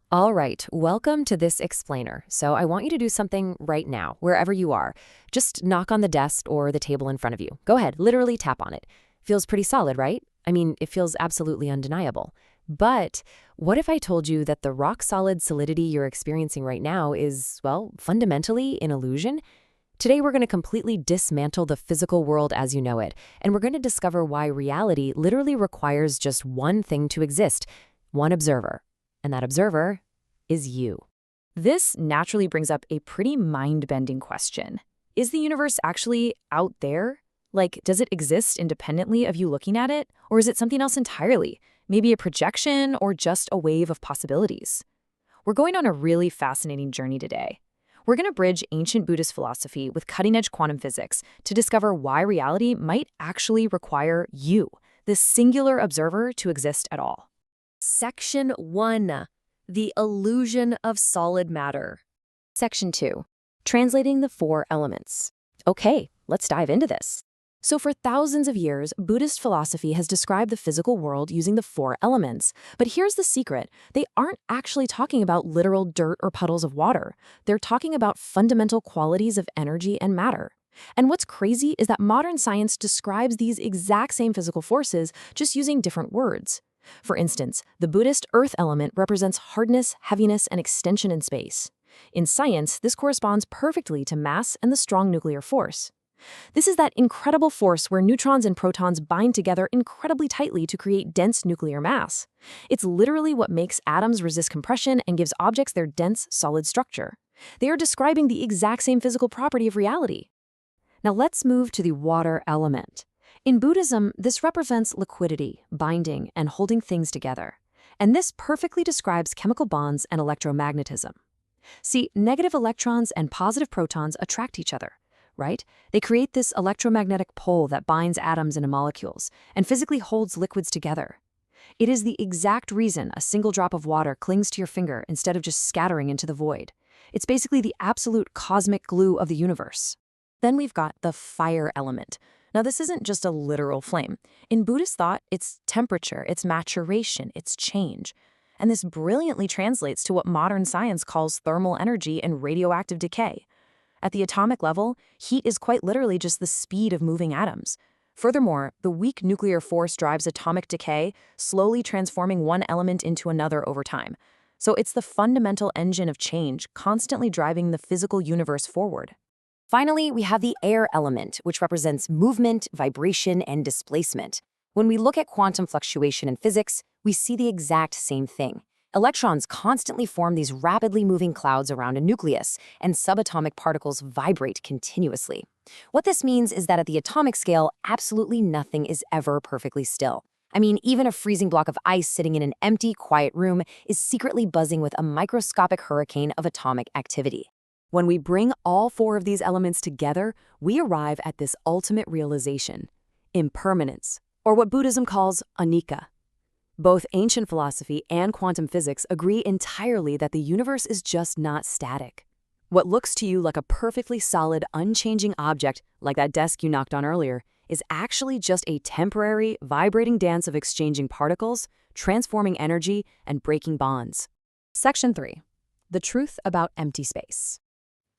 All right, welcome to this explainer. So I want you to do something right now, wherever you are. Just knock on the desk or the table in front of you. Go ahead, literally tap on it. Feels pretty solid, right? I mean, it feels absolutely undeniable. But what if I told you that the rock-solid solidity you're experiencing right now is, well, fundamentally an illusion? Today we're going to completely dismantle the physical world as you know it, and we're going to discover why reality literally requires just one thing to exist, one observer. And that observer is you. This naturally brings up a pretty mind-bending question. Is the universe actually out there? Like, does it exist independently of you looking at it? Or is it something else entirely? Maybe a projection or just a wave of possibilities? We're going on a really fascinating journey today. We're going to bridge ancient Buddhist philosophy with cutting-edge quantum physics to discover why reality might actually require you, this singular observer, to exist at all. Section 1. The illusion of solid matter. Section 2. Translating the four elements. Okay, let's dive into this. So for thousands of years, Buddhist philosophy has described the physical world using the four elements. But here's the secret. They aren't actually talking about literal dirt or puddles of water. They're talking about fundamental qualities of energy and matter. And what's crazy is that modern science describes these exact same physical forces, just using different words. For instance, the Buddhist earth element represents hardness, heaviness, and extension in space. In science, this corresponds perfectly to mass and the strong nuclear force. This is that incredible force where neutrons and protons bind together incredibly tightly to create dense nuclear mass. It's literally what makes atoms resist compression and gives objects their dense, solid structure. They are describing the exact same physical property of reality. Now let's move to the water element. In Buddhism, this represents liquidity, binding, and holding things together. And this perfectly describes chemical bonds and electromagnetism. See, negative electrons and positive protons attract each other, right? They create this electromagnetic pole that binds atoms into molecules and physically holds liquids together. It is the exact reason a single drop of water clings to your finger instead of just scattering into the void. It's basically the absolute cosmic glue of the universe. Then we've got the fire element. Now, this isn't just a literal flame. In Buddhist thought, it's temperature, it's maturation, it's change. And this brilliantly translates to what modern science calls thermal energy and radioactive decay. At the atomic level, heat is quite literally just the speed of moving atoms. Furthermore, the weak nuclear force drives atomic decay, slowly transforming one element into another over time. So it's the fundamental engine of change, constantly driving the physical universe forward. Finally, we have the air element, which represents movement, vibration, and displacement. When we look at quantum fluctuation in physics, we see the exact same thing. Electrons constantly form these rapidly moving clouds around a nucleus, and subatomic particles vibrate continuously. What this means is that at the atomic scale, absolutely nothing is ever perfectly still. I mean, even a freezing block of ice sitting in an empty, quiet room is secretly buzzing with a microscopic hurricane of atomic activity. When we bring all four of these elements together, we arrive at this ultimate realization: impermanence, or what Buddhism calls anicca. Both ancient philosophy and quantum physics agree entirely that the universe is just not static. What looks to you like a perfectly solid, unchanging object, like that desk you knocked on earlier, is actually just a temporary, vibrating dance of exchanging particles, transforming energy, and breaking bonds. Section 3. The truth about empty space.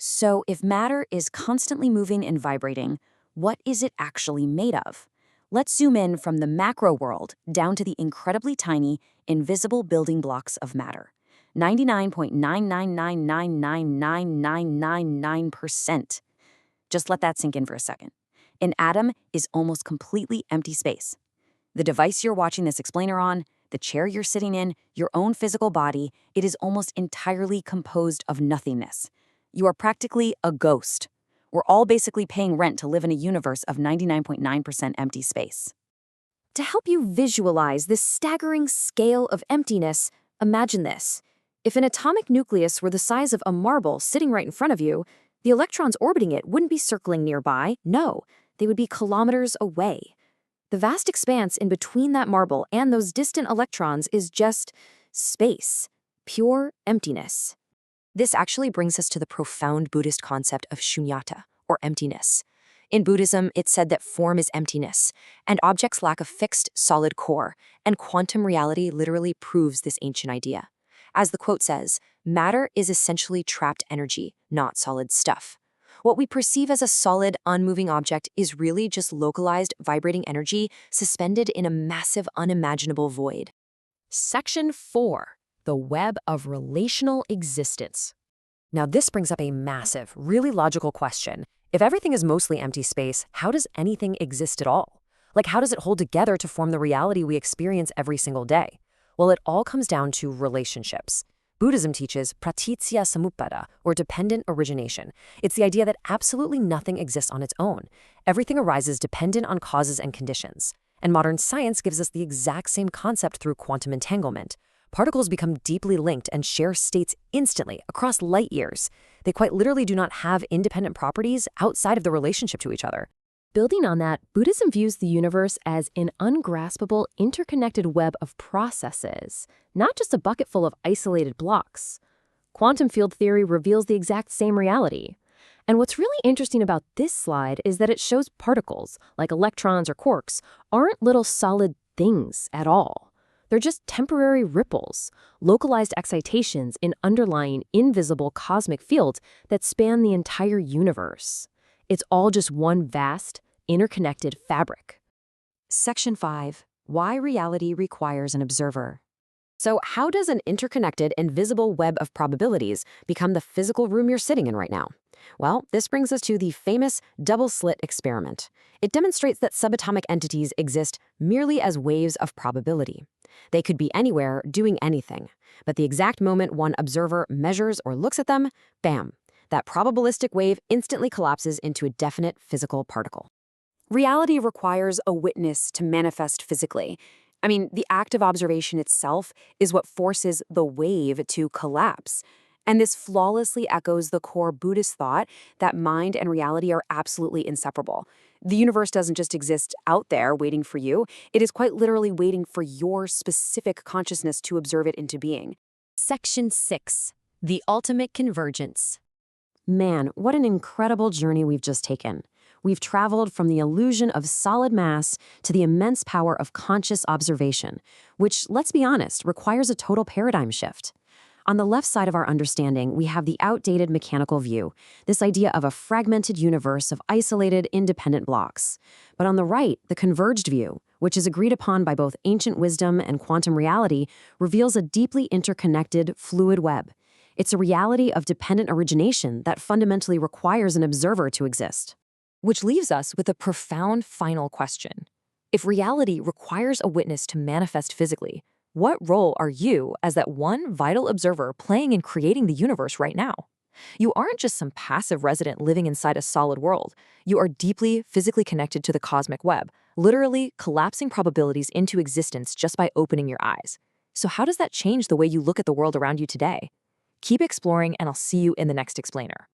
So if matter is constantly moving and vibrating, what is it actually made of? Let's zoom in from the macro world down to the incredibly tiny, invisible building blocks of matter. 99.999999999%. Just let that sink in for a second. An atom is almost completely empty space. The device you're watching this explainer on, the chair you're sitting in, your own physical body, it is almost entirely composed of nothingness. You are practically a ghost. We're all basically paying rent to live in a universe of 99.9% empty space. To help you visualize this staggering scale of emptiness, imagine this. If an atomic nucleus were the size of a marble sitting right in front of you, the electrons orbiting it wouldn't be circling nearby. No, they would be kilometers away. The vast expanse in between that marble and those distant electrons is just space, pure emptiness. This actually brings us to the profound Buddhist concept of shunyata, or emptiness. In Buddhism, it's said that form is emptiness, and objects lack a fixed, solid core, and quantum reality literally proves this ancient idea. As the quote says, matter is essentially trapped energy, not solid stuff. What we perceive as a solid, unmoving object is really just localized, vibrating energy suspended in a massive, unimaginable void. Section 4. The web of relational existence. Now this brings up a massive, really logical question. If everything is mostly empty space, how does anything exist at all? Like, how does it hold together to form the reality we experience every single day? Well, it all comes down to relationships. Buddhism teaches pratitya samuppada, or dependent origination. It's the idea that absolutely nothing exists on its own. Everything arises dependent on causes and conditions. And modern science gives us the exact same concept through quantum entanglement. Particles become deeply linked and share states instantly across light years. They quite literally do not have independent properties outside of the relationship to each other. Building on that, Buddhism views the universe as an ungraspable, interconnected web of processes, not just a bucket full of isolated blocks. Quantum field theory reveals the exact same reality. And what's really interesting about this slide is that it shows particles, like electrons or quarks, aren't little solid things at all. They're just temporary ripples, localized excitations in underlying invisible cosmic fields that span the entire universe. It's all just one vast, interconnected fabric. Section 5. Why reality requires an observer. So how does an interconnected, invisible web of probabilities become the physical room you're sitting in right now? Well, this brings us to the famous double-slit experiment. It demonstrates that subatomic entities exist merely as waves of probability. They could be anywhere, doing anything. But the exact moment one observer measures or looks at them, bam, that probabilistic wave instantly collapses into a definite physical particle. Reality requires a witness to manifest physically. I mean, the act of observation itself is what forces the wave to collapse. And this flawlessly echoes the core Buddhist thought that mind and reality are absolutely inseparable. The universe doesn't just exist out there waiting for you. It is quite literally waiting for your specific consciousness to observe it into being. Section 6. The ultimate convergence. Man, what an incredible journey we've just taken. We've traveled from the illusion of solid mass to the immense power of conscious observation, which, let's be honest, requires a total paradigm shift. On the left side of our understanding, we have the outdated mechanical view, this idea of a fragmented universe of isolated, independent blocks. But on the right, the converged view, which is agreed upon by both ancient wisdom and quantum reality, reveals a deeply interconnected, fluid web. It's a reality of dependent origination that fundamentally requires an observer to exist. Which leaves us with a profound final question. If reality requires a witness to manifest physically, what role are you as that one vital observer playing in creating the universe right now? You aren't just some passive resident living inside a solid world. You are deeply, physically connected to the cosmic web, literally collapsing probabilities into existence just by opening your eyes. So how does that change the way you look at the world around you today? Keep exploring, and I'll see you in the next explainer.